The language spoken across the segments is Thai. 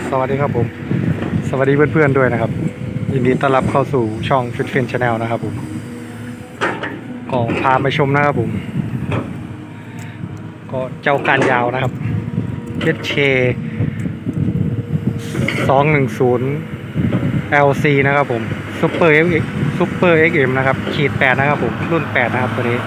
สวัสดีครับผมสวัสดีเพื่อนๆด้วยนะครับยินดีต้อนรับเข้าสู่ช่องฟิตเฟนชาแนลนะครับผมก็พามาชมนะครับผมก็เจ้าการยาวนะครับเอชเค210 LC นะครับผมซูเปอร์เอ็กเอ็มนะครับขีด8นะครับผมรุ่น8นะครับตัวนี้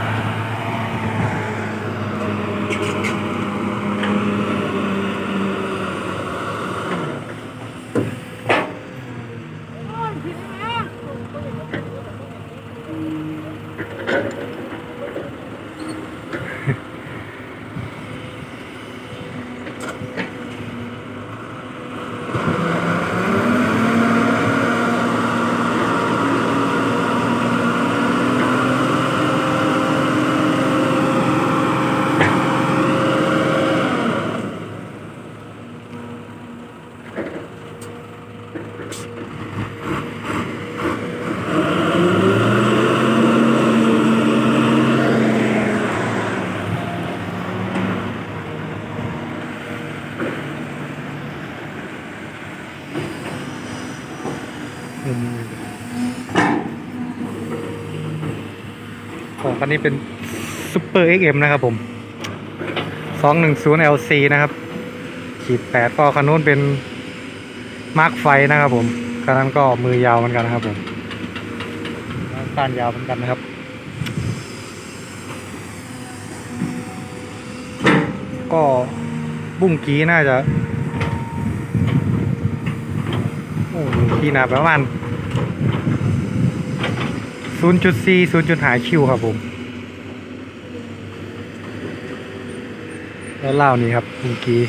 ของคันนี้เป็นซูเปอร์เอ็กเอ็มนะครับผม210 LC นะครับขีด8ก็คันนู้นเป็นมาร์คไฟนะครับผมคันนั้นก็มือยาวเหมือนกันนะครับผมก้านยาวเหมือนกันนะครับก็บุ้งกี้น่าจะกี้นาประมาณ 0.4 0.5 คิวครับผมแล้วเล่านี่ครับบุ้งกี้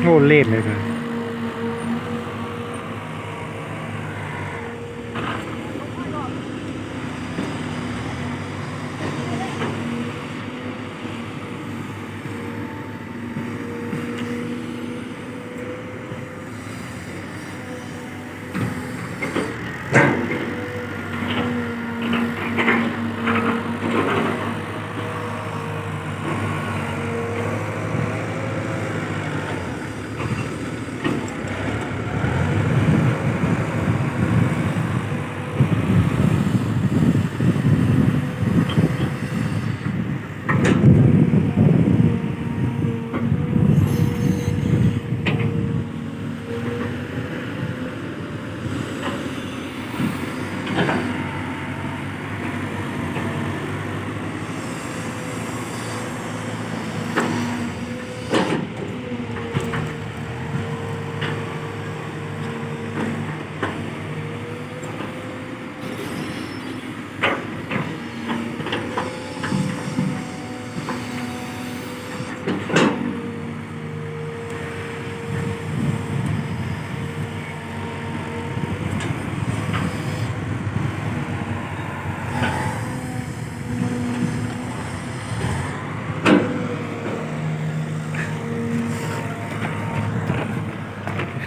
โอ้เล่นเลยนะ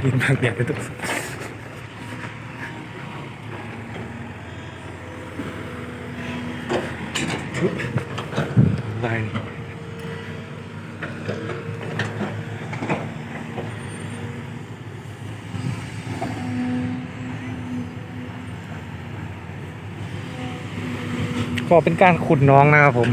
ยินบางอย่างเป็นตุ๊กลาย ก็เป็นการขุดน้องนะครับผม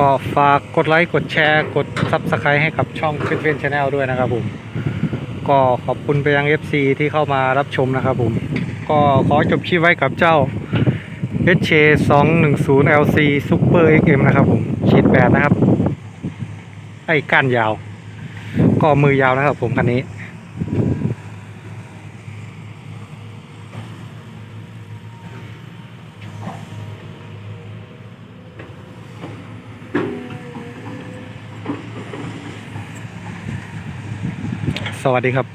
ก็ฝากกดไลค์กดแชร์กด Subscribe ให้กับช่องเพื่อนๆ Channel ด้วยนะครับผมก็ขอบคุณไปยัง FC ที่เข้ามารับชมนะครับผมก็ขอจบคลิปไว้กับเจ้า HC 210 LC Super XM นะครับผมขีด8นะครับไอ้ก้านยาวก็มือยาวนะครับผมคันนี้สวัสดีครับ